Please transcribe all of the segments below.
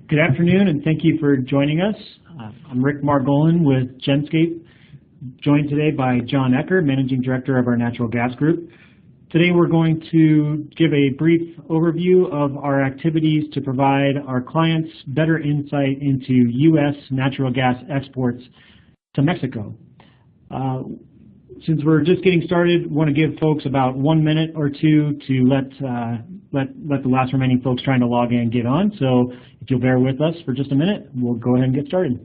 Good afternoon, and thank you for joining us. I'm Rick Margolin with Genscape, joined today by John Ecker, Managing Director of our Natural Gas Group. Today we're going to give a brief overview of our activities to provide our clients better insight into U.S. natural gas exports to Mexico. Since we're just getting started, want to give folks about 1 minute or two to let the last remaining folks trying to log in get on. So if you'll bear with us for just a minute, we'll go ahead and get started.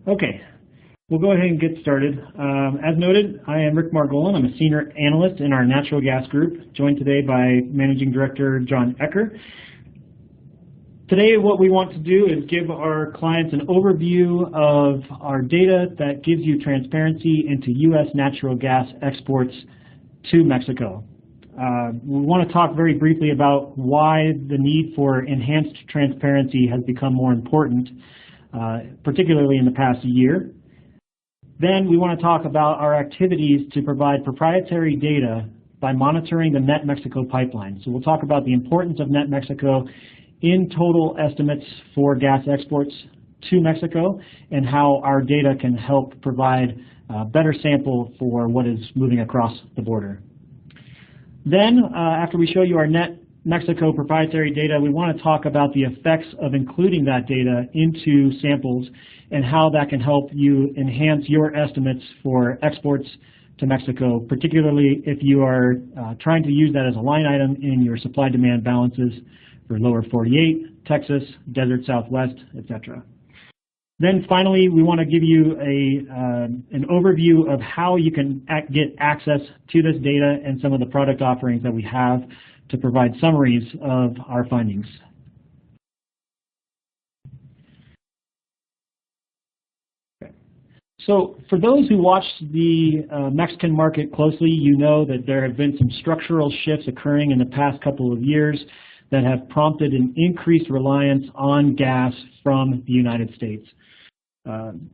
Okay, we'll go ahead and get started. As noted, I am Rick Margolin. I'm a Senior Analyst in our Natural Gas Group, joined today by Managing Director John Ecker. Today what we want to do is give our clients an overview of our data that gives you transparency into U.S. natural gas exports to Mexico. We want to talk very briefly about why the need for enhanced transparency has become more important, particularly in the past year. Then we want to talk about our activities to provide proprietary data by monitoring the Net Mexico pipeline. So we'll talk about the importance of Net Mexico in total estimates for gas exports to Mexico and how our data can help provide a better sample for what is moving across the border. Then, after we show you our Net Mexico proprietary data, we want to talk about the effects of including that data into samples and how that can help you enhance your estimates for exports to Mexico, particularly if you are trying to use that as a line item in your supply-demand balances for lower 48, Texas, desert Southwest, etc. Then finally, we want to give you an overview of how you can get access to this data and some of the product offerings that we have to provide summaries of our findings. Okay. So for those who watched the Mexican market closely, you know that there have been some structural shifts occurring in the past couple of years that have prompted an increased reliance on gas from the United States.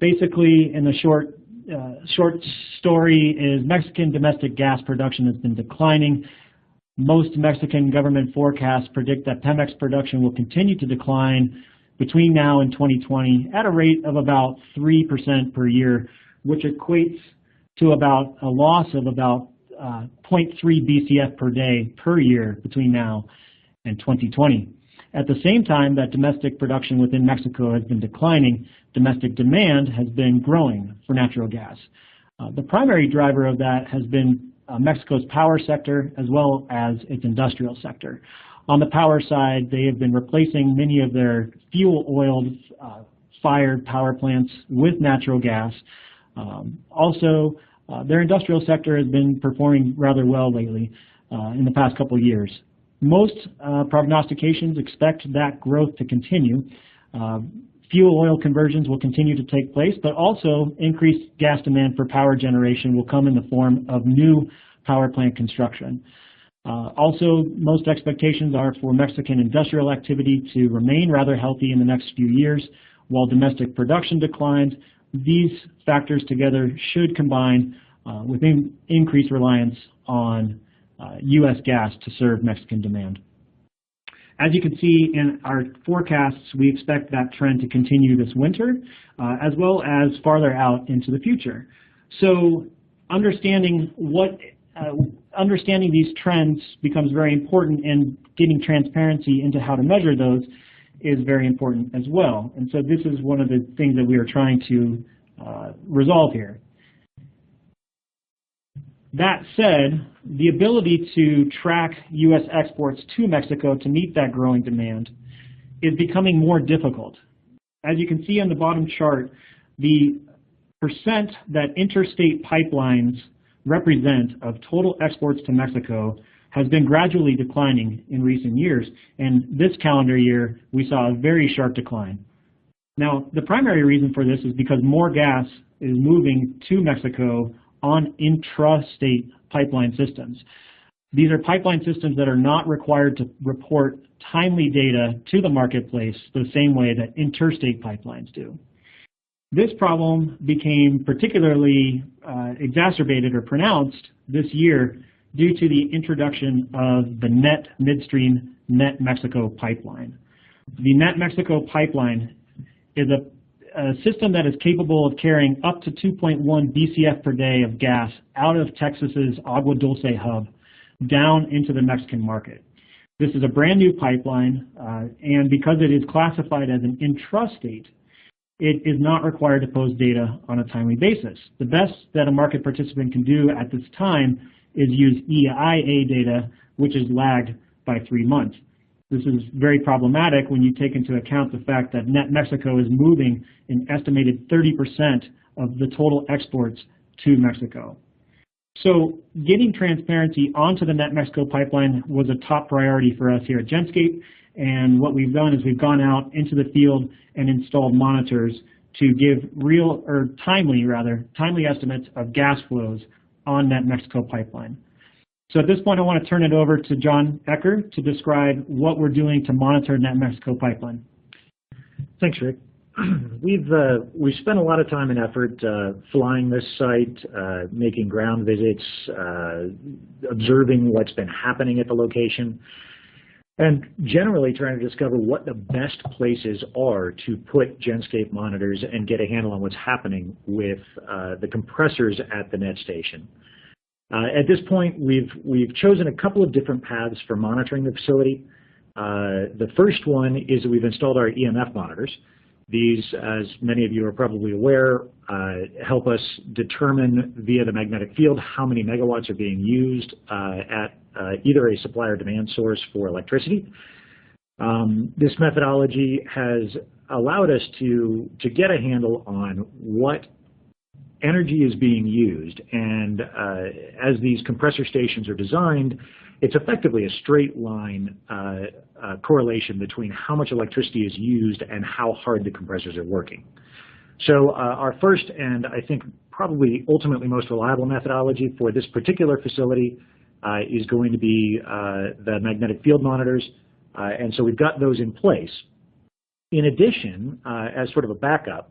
Basically, in the short story is Mexican domestic gas production has been declining. Most Mexican government forecasts predict that Pemex production will continue to decline between now and 2020 at a rate of about 3% per year, which equates to about a loss of about 0.3 BCF per day per year between now and 2020. At the same time that domestic production within Mexico has been declining, domestic demand has been growing for natural gas. The primary driver of that has been Mexico's power sector as well as its industrial sector. On the power side, they have been replacing many of their fuel oil fired power plants with natural gas. Also, their industrial sector has been performing rather well lately in the past couple of years. Most prognostications expect that growth to continue. Fuel oil conversions will continue to take place, but also increased gas demand for power generation will come in the form of new power plant construction. Also, most expectations are for Mexican industrial activity to remain rather healthy in the next few years. While domestic production declines, these factors together should combine with increased reliance on U.S. gas to serve Mexican demand. As you can see in our forecasts, we expect that trend to continue this winter, as well as farther out into the future. So understanding these trends becomes very important, and getting transparency into how to measure those is very important as well. And so this is one of the things that we are trying to resolve here. That said, the ability to track U.S. exports to Mexico to meet that growing demand is becoming more difficult. As you can see on the bottom chart, the percent that interstate pipelines represent of total exports to Mexico has been gradually declining in recent years, and this calendar year we saw a very sharp decline. Now, the primary reason for this is because more gas is moving to Mexico on intrastate pipeline systems. These are pipeline systems that are not required to report timely data to the marketplace the same way that interstate pipelines do. This problem became particularly exacerbated or pronounced this year due to the introduction of the Net Midstream Net Mexico pipeline. The Net Mexico pipeline is a system that is capable of carrying up to 2.1 BCF per day of gas out of Texas's Agua Dulce hub down into the Mexican market. This is a brand new pipeline, and because it is classified as an intrastate, it is not required to post data on a timely basis. The best that a market participant can do at this time is use EIA data, which is lagged by 3 months. This is very problematic when you take into account the fact that Net Mexico is moving an estimated 30% of the total exports to Mexico. So getting transparency onto the Net Mexico pipeline was a top priority for us here at Genscape, and what we've done is we've gone out into the field and installed monitors to give timely estimates of gas flows on Net Mexico pipeline. So at this point, I want to turn it over to John Ecker to describe what we're doing to monitor Net Mexico pipeline. Thanks, Rick. We've spent a lot of time and effort flying this site, making ground visits, observing what's been happening at the location, and generally trying to discover what the best places are to put Genscape monitors and get a handle on what's happening with the compressors at the net station. At this point, we've chosen a couple of different paths for monitoring the facility. The first one is that we've installed our EMF monitors. These, as many of you are probably aware, help us determine via the magnetic field how many megawatts are being used at either a supply or demand source for electricity. This methodology has allowed us to get a handle on what energy is being used, and as these compressor stations are designed, it's effectively a straight line correlation between how much electricity is used and how hard the compressors are working. So our first and I think probably ultimately most reliable methodology for this particular facility is going to be the magnetic field monitors, and so we've got those in place. In addition, as sort of a backup,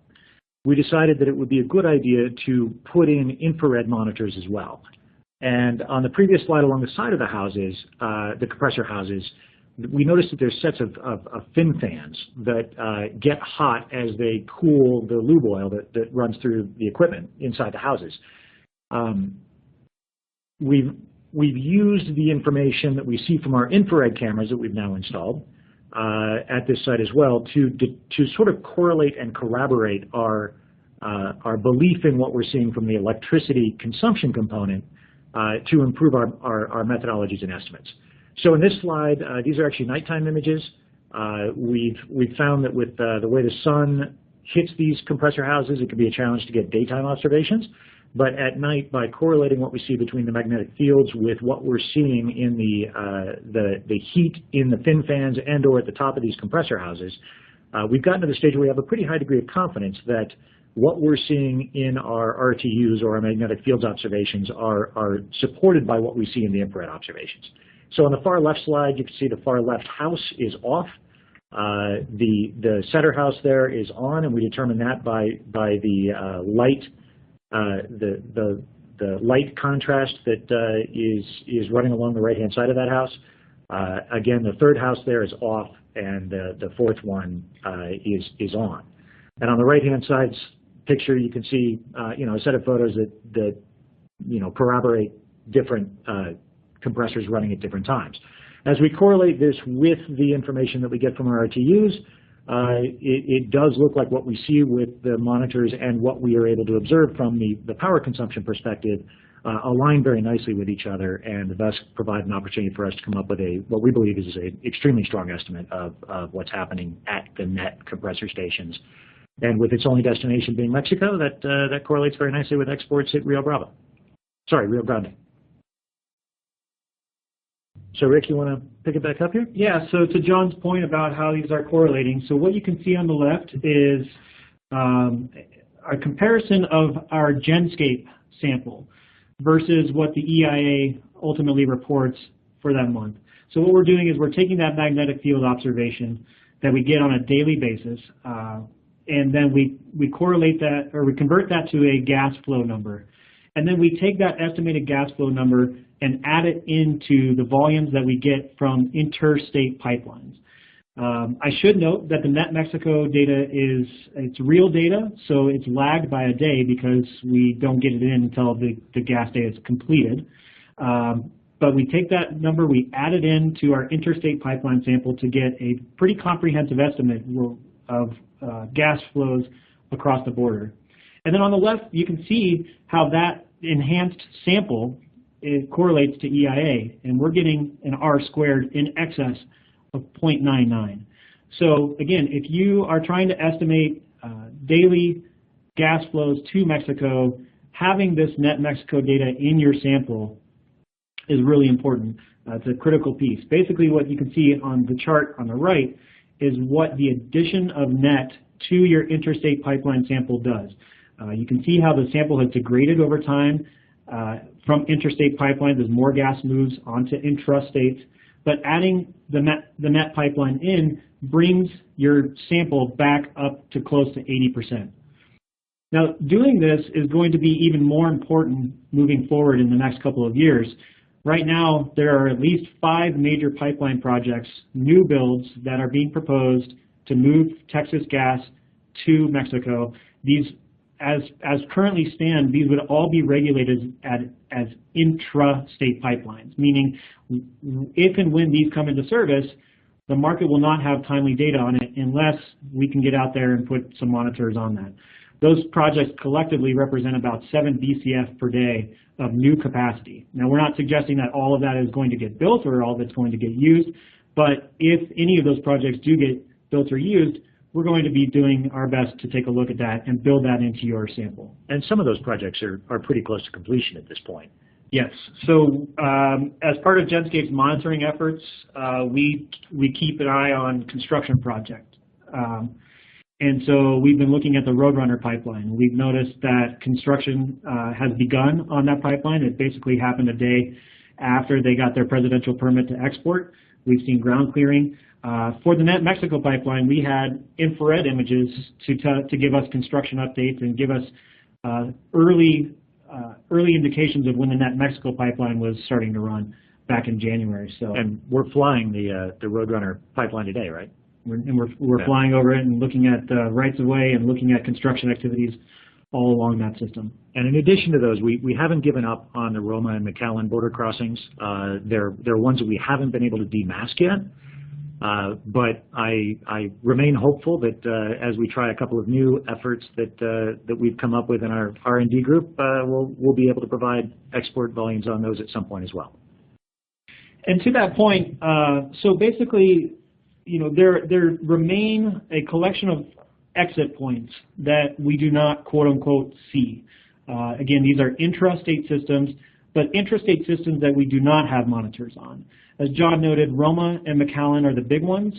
we decided that it would be a good idea to put in infrared monitors as well. And on the previous slide along the side of the houses, the compressor houses, we noticed that there's sets of fin fans that get hot as they cool the lube oil that runs through the equipment inside the houses. We've used the information that we see from our infrared cameras that we've now installed at this site as well to sort of correlate and corroborate our belief in what we're seeing from the electricity consumption component to improve our methodologies and estimates. So in this slide, these are actually nighttime images. We've found that with the way the sun hits these compressor houses, it can be a challenge to get daytime observations. But at night, by correlating what we see between the magnetic fields with what we're seeing in the heat in the fin fans and or at the top of these compressor houses, we've gotten to the stage where we have a pretty high degree of confidence that what we're seeing in our RTUs or our magnetic fields observations are supported by what we see in the infrared observations. So on the far left slide, you can see the far left house is off. The center house there is on, and we determine that by the light. The light contrast that is running along the right-hand side of that house. Again, the third house there is off, and the fourth one is on. And on the right-hand side picture, you can see a set of photos that corroborate different compressors running at different times. As we correlate this with the information that we get from our RTUs, it does look like what we see with the monitors and what we are able to observe from the power consumption perspective align very nicely with each other, and thus provide an opportunity for us to come up with what we believe is an extremely strong estimate of what's happening at the net compressor stations. And with its only destination being Mexico, that correlates very nicely with exports at Rio Grande. So Rick, you want to pick it back up here? Yeah, so to John's point about how these are correlating, so what you can see on the left is a comparison of our Genscape sample versus what the EIA ultimately reports for that month. So what we're doing is we're taking that magnetic field observation that we get on a daily basis, and then we correlate that, or we convert that to a gas flow number. And then we take that estimated gas flow number and add it into the volumes that we get from interstate pipelines. I should note that the Net Mexico data it's real data, so it's lagged by a day because we don't get it in until the gas day is completed. But we take that number, we add it into our interstate pipeline sample to get a pretty comprehensive estimate of gas flows across the border. And then on the left, you can see how that enhanced sample correlates to EIA, and we're getting an R squared in excess of 0.99. So again, if you are trying to estimate daily gas flows to Mexico, having this Net Mexico data in your sample is really important. It's a critical piece. Basically what you can see on the chart on the right is what the addition of net to your interstate pipeline sample does. You can see how the sample has degraded over time from interstate pipelines as more gas moves onto intrastates, but adding the net pipeline in brings your sample back up to close to 80%. Now, doing this is going to be even more important moving forward in the next couple of years. Right now, there are at least 5 major pipeline projects, new builds, that are being proposed to move Texas gas to Mexico. These, as currently stand, these would all be regulated as intra-state pipelines, meaning if and when these come into service, the market will not have timely data on it unless we can get out there and put some monitors on that. Those projects collectively represent about 7 BCF per day of new capacity. Now, we're not suggesting that all of that is going to get built or all that's going to get used, but if any of those projects do get built or used, we're going to be doing our best to take a look at that and build that into your sample. And some of those projects are pretty close to completion at this point. Yes. So as part of Genscape's monitoring efforts, we keep an eye on construction projects. And so we've been looking at the Roadrunner pipeline. We've noticed that construction has begun on that pipeline. It basically happened a day after they got their presidential permit to export. We've seen ground clearing. For the Net Mexico pipeline, we had infrared images to give us construction updates and give us early indications of when the Net Mexico pipeline was starting to run back in January. So, and we're flying the Roadrunner pipeline today, right? We're flying over it and looking at rights of way and looking at construction activities all along that system. And in addition to those, we haven't given up on the Roma and McAllen border crossings. They're ones that we haven't been able to demask yet. But I remain hopeful that as we try a couple of new efforts that we've come up with in our R&D group, we'll be able to provide export volumes on those at some point as well. And to that point, so basically, you know, there remain a collection of exit points that we do not quote unquote see. Again, these are intrastate systems, but intrastate systems that we do not have monitors on. As John noted, Roma and McAllen are the big ones.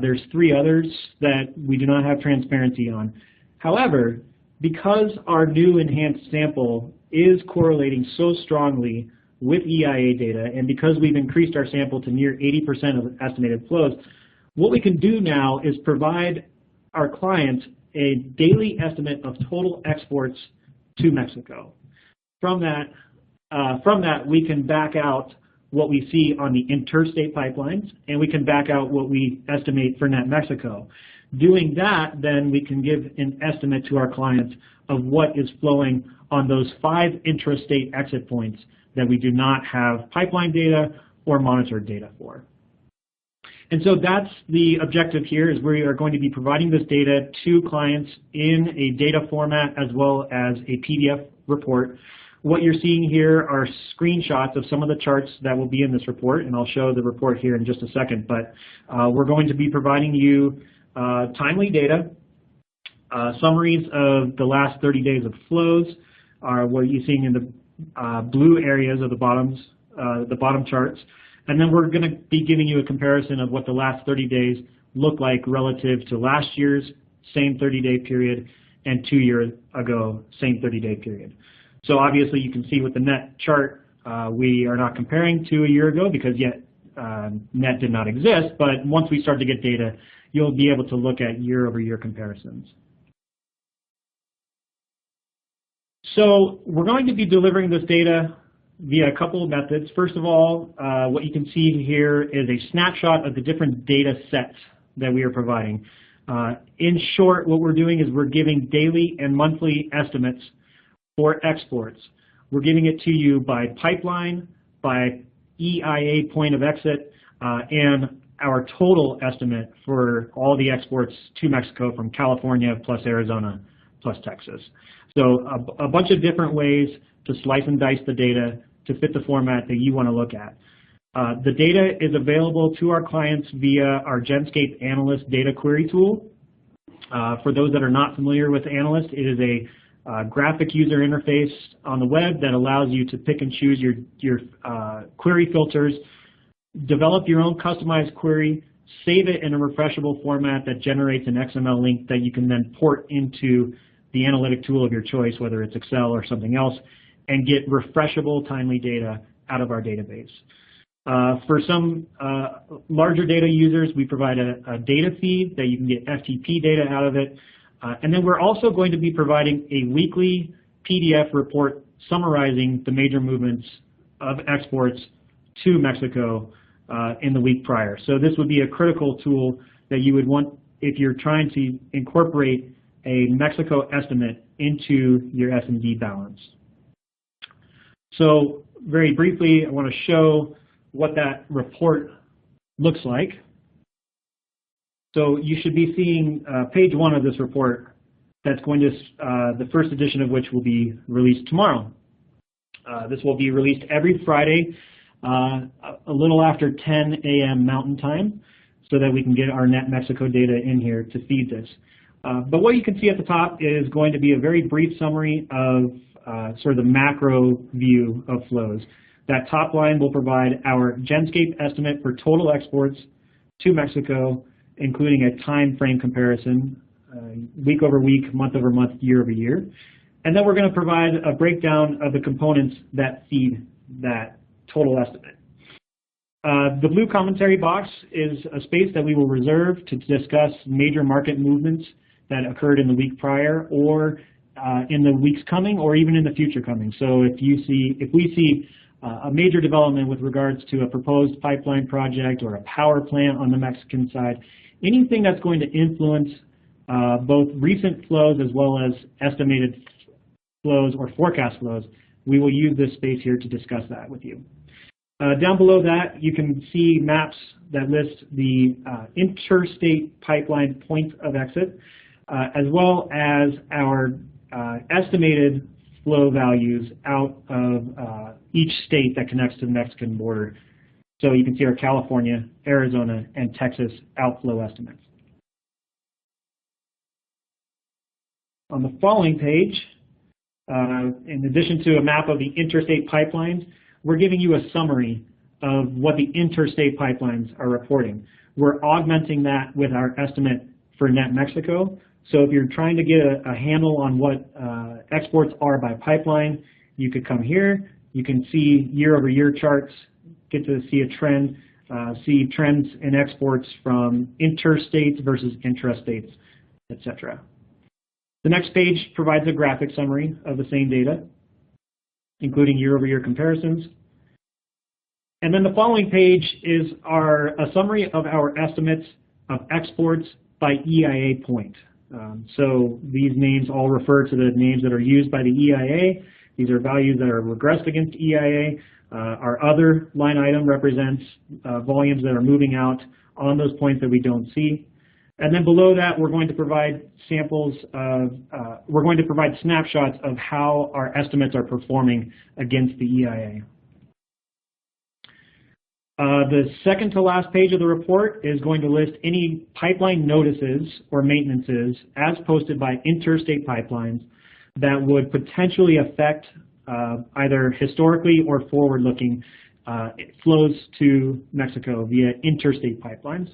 There's 3 others that we do not have transparency on. However, because our new enhanced sample is correlating so strongly with EIA data, and because we've increased our sample to near 80% of estimated flows, what we can do now is provide our clients a daily estimate of total exports to Mexico. From that, we can back out what we see on the interstate pipelines, and we can back out what we estimate for Net Mexico. Doing that, then we can give an estimate to our clients of what is flowing on those 5 intrastate exit points that we do not have pipeline data or monitored data for. And so that's the objective here, is we are going to be providing this data to clients in a data format as well as a PDF report. What you're seeing here are screenshots of some of the charts that will be in this report, and I'll show the report here in just a second. But we're going to be providing you timely data, summaries of the last 30 days of flows, are what you're seeing in the blue areas of the bottom charts. And then we're going to be giving you a comparison of what the last 30 days look like relative to last year's same 30-day period and 2 years ago, same 30-day period. So obviously you can see with the net chart, we are not comparing to a year ago because yet net did not exist, but once we start to get data, you'll be able to look at year-over-year comparisons. So we're going to be delivering this data via a couple of methods. First of all, what you can see here is a snapshot of the different data sets that we are providing. In short, what we're doing is we're giving daily and monthly estimates for exports. We're giving it to you by pipeline, by EIA point of exit, and our total estimate for all the exports to Mexico from California plus Arizona plus Texas. So a bunch of different ways to slice and dice the data to fit the format that you want to look at. The data is available to our clients via our Genscape Analyst data query tool. For those that are not familiar with Analyst, it is a graphic user interface on the web that allows you to pick and choose your query filters, develop your own customized query, save it in a refreshable format that generates an XML link that you can then port into the analytic tool of your choice, whether it's Excel or something else, and get refreshable, timely data out of our database. For some larger data users, we provide a data feed that you can get FTP data out of it. And then we're also going to be providing a weekly PDF report summarizing the major movements of exports to Mexico in the week prior. So this would be a critical tool that you would want if you're trying to incorporate a Mexico estimate into your S&D balance. So very briefly, I want to show what that report looks like. So you should be seeing page 1 of this report that's going to, the first edition of which will be released tomorrow. This will be released every Friday, a little after 10 a.m. Mountain Time, so that we can get our net Mexico data in here to feed this. But what you can see at the top is going to be a very brief summary of sort of the macro view of flows. That top line will provide our Genscape estimate for total exports to Mexico, including a time frame comparison, week over week, month over month, year over year. And then we're going to provide a breakdown of the components that feed that total estimate. The blue commentary box is a space that we will reserve to discuss major market movements that occurred in the week prior or in the weeks coming or even in the future coming. So if we see a major development with regards to a proposed pipeline project or a power plant on the Mexican side, anything that's going to influence both recent flows as well as estimated flows or forecast flows, we will use this space here to discuss that with you. Down below that, you can see maps that list the interstate pipeline points of exit, as well as our estimated flow values out of each state that connects to the Mexican border. So you can see our California, Arizona, and Texas outflow estimates. On the following page, in addition to a map of the interstate pipelines, we're giving you a summary of what the interstate pipelines are reporting. We're augmenting that with our estimate for net Mexico. So if you're trying to get a handle on what exports are by pipeline, you could come here. You can see year-over-year charts, get to see a trend, see trends in exports from interstates versus intrastates, etc. The next page provides a graphic summary of the same data, including year-over-year comparisons. And then the following page is a summary of our estimates of exports by EIA point. So these names all refer to the names that are used by the EIA. These are values that are regressed against EIA. Our other line item represents volumes that are moving out on those points that we don't see. And then below that, we're going to provide samples of, we're going to provide snapshots of how our estimates are performing against the EIA. The second to last page of the report is going to list any pipeline notices or maintenances as posted by interstate pipelines that would potentially affect either historically or forward-looking it flows to Mexico via interstate pipelines.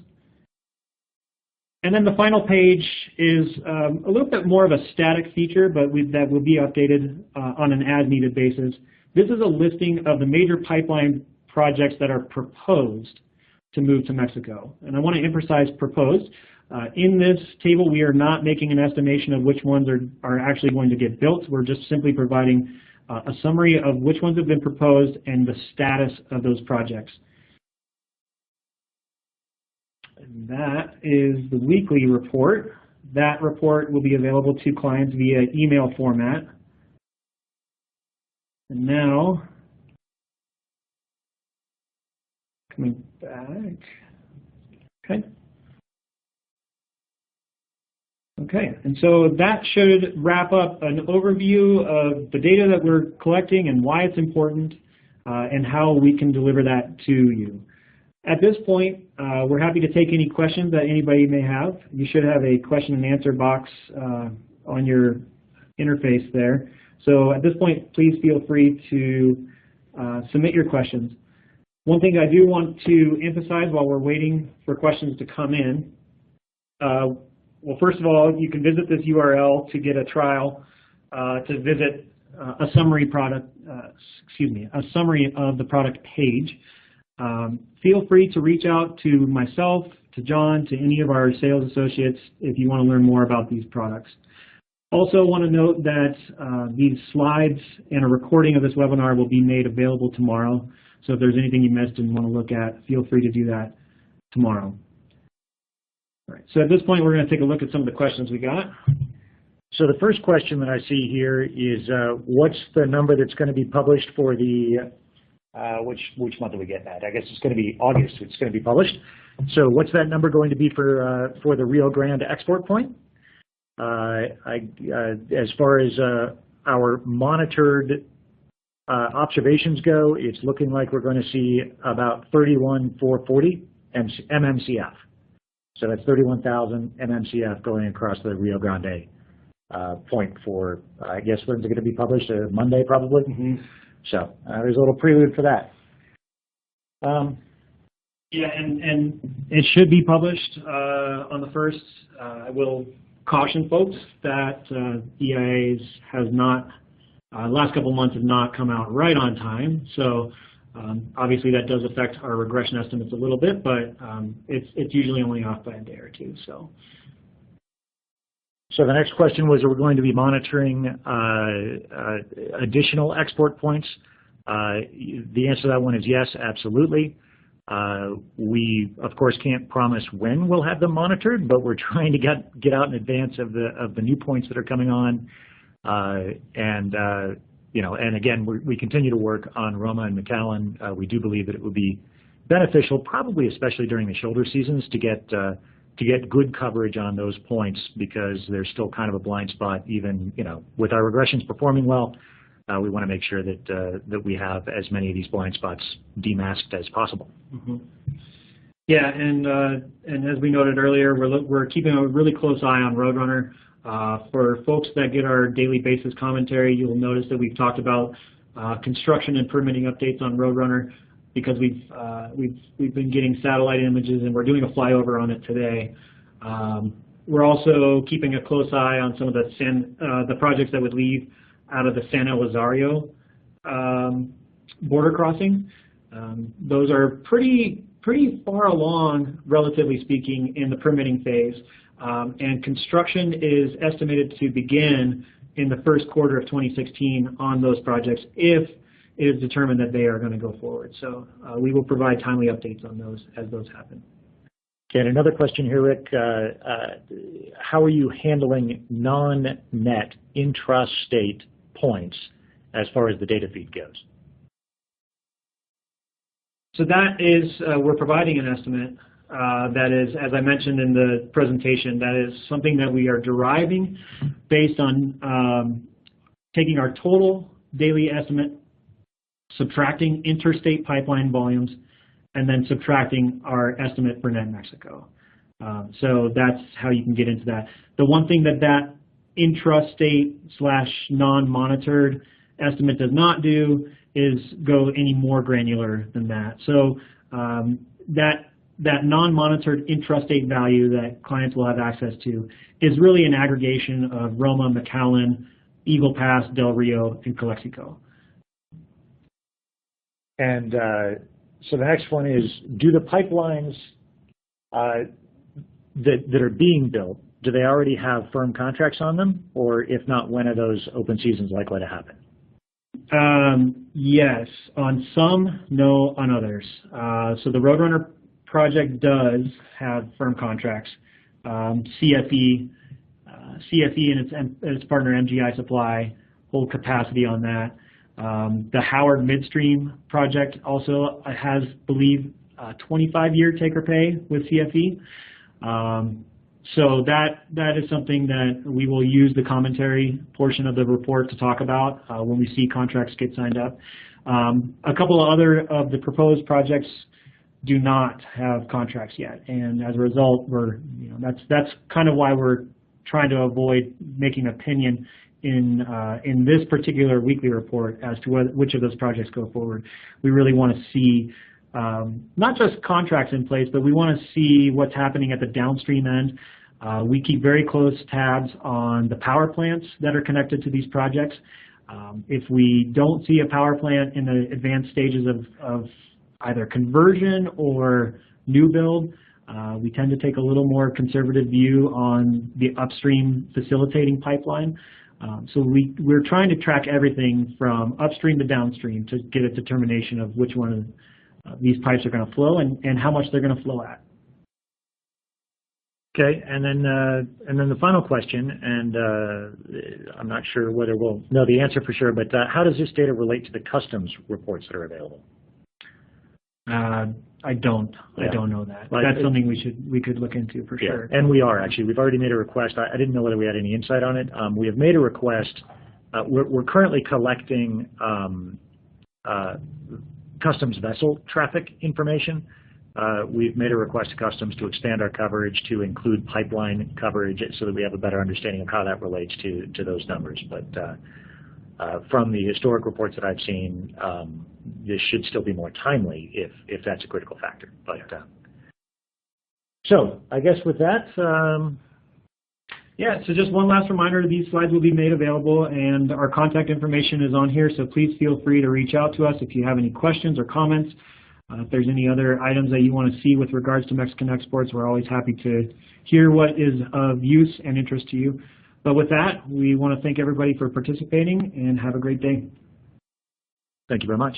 And then the final page is a little bit more of a static feature, but that will be updated on an as-needed basis. This is a listing of the major pipeline projects that are proposed to move to Mexico. And I want to emphasize proposed. In this table, we are not making an estimation of which ones are actually going to get built. We're just simply providing a summary of which ones have been proposed and the status of those projects. And that is the weekly report. That report will be available to clients via email format. And now, coming back, okay. Okay, and so that should wrap up an overview of the data that we're collecting and why it's important and how we can deliver that to you. At this point, we're happy to take any questions that anybody may have. You should have a question and answer box on your interface there. So at this point, please feel free to submit your questions. One thing I do want to emphasize while we're waiting for questions to come in, well, first of all, you can visit this URL to get a trial to visit a summary a summary of the product page. Feel free to reach out to myself, to John, to any of our sales associates if you want to learn more about these products. Also want to note that these slides and a recording of this webinar will be made available tomorrow. So if there's anything you missed and want to look at, feel free to do that tomorrow. All right, so at this point, we're going to take a look at some of the questions we got. So the first question that I see here is, what's the number that's going to be published for the, which month do we get that? I guess it's going to be August. It's going to be published. So what's that number going to be for the Rio Grande export point? As far as our monitored observations go, it's looking like we're going to see about 31,440 MMCF. So that's 31,000 MMCF going across the Rio Grande point for, I guess, when's it going to be published? Monday, probably? Mm-hmm. So there's a little prelude for that. Yeah, and it should be published on the 1st. I will caution folks that EIAs has not, last couple of months have not come out right on time. So obviously that does affect our regression estimates a little bit, but it's usually only off by a day or two. So the next question was, are we going to be monitoring additional export points? The answer to that one is yes, absolutely. We, of course, can't promise when we'll have them monitored, but we're trying to get out in advance of the new points that are coming on. You know, and again, we continue to work on Roma and McAllen. We do believe that it would be beneficial, probably especially during the shoulder seasons, to get good coverage on those points, because there's still kind of a blind spot. Even, you know, with our regressions performing well, we want to make sure that we have as many of these blind spots demasked as possible. Mm-hmm. Yeah, and as we noted earlier, we're keeping a really close eye on Roadrunner. For folks that get our daily basis commentary, you'll notice that we've talked about construction and permitting updates on Roadrunner, because we've been getting satellite images and we're doing a flyover on it today. We're also keeping a close eye on some of the projects that would leave out of the San Elizario border crossing. Those are pretty far along, relatively speaking, in the permitting phase. And construction is estimated to begin in the first quarter of 2016 on those projects if it is determined that they are going to go forward. So we will provide timely updates on those as those happen. Okay, and another question here, Rick. How are you handling non-net intrastate points as far as the data feed goes? So that is, we're providing an estimate. That is, as I mentioned in the presentation, that is something that we are deriving based on taking our total daily estimate, subtracting interstate pipeline volumes, and then subtracting our estimate for net Mexico. So that's how you can get into that. The one thing that intrastate / non-monitored estimate does not do is go any more granular than that. So that non-monitored intrastate value that clients will have access to is really an aggregation of Roma, McAllen, Eagle Pass, Del Rio, and Calexico. And so the next one is, do the pipelines that are being built, do they already have firm contracts on them? Or if not, when are those open seasons likely to happen? Yes, on some, no on others. So the Roadrunner project does have firm contracts. CFE and its partner MGI Supply hold capacity on that. The Howard Midstream project also has, believe, 25-year take-or-pay with CFE. So that is something that we will use the commentary portion of the report to talk about when we see contracts get signed up. A couple of other of the proposed projects do not have contracts yet, and as a result, that's kind of why we're trying to avoid making opinion in this particular weekly report as to which of those projects go forward. We really want to see not just contracts in place, but we want to see what's happening at the downstream end. We keep very close tabs on the power plants that are connected to these projects. If we don't see a power plant in the advanced stages of either conversion or new build, we tend to take a little more conservative view on the upstream facilitating pipeline. So we're trying to track everything from upstream to downstream to get a determination of which one of these pipes are going to flow and how much they're going to flow at. Okay, and then the final question, and I'm not sure whether we'll know the answer for sure, but how does this data relate to the customs reports that are available? I don't know that. But that's something we could look into for sure. And we are actually. We've already made a request. I didn't know whether we had any insight on it. We have made a request. We're currently collecting customs vessel traffic information. We've made a request to customs to expand our coverage to include pipeline coverage so that we have a better understanding of how that relates to those numbers. But from the historic reports that I've seen, this should still be more timely if that's a critical factor. But so I guess with that, yeah. So just one last reminder: these slides will be made available, and our contact information is on here. So please feel free to reach out to us if you have any questions or comments. If there's any other items that you want to see with regards to Mexican exports, we're always happy to hear what is of use and interest to you. But with that, we want to thank everybody for participating and have a great day. Thank you very much.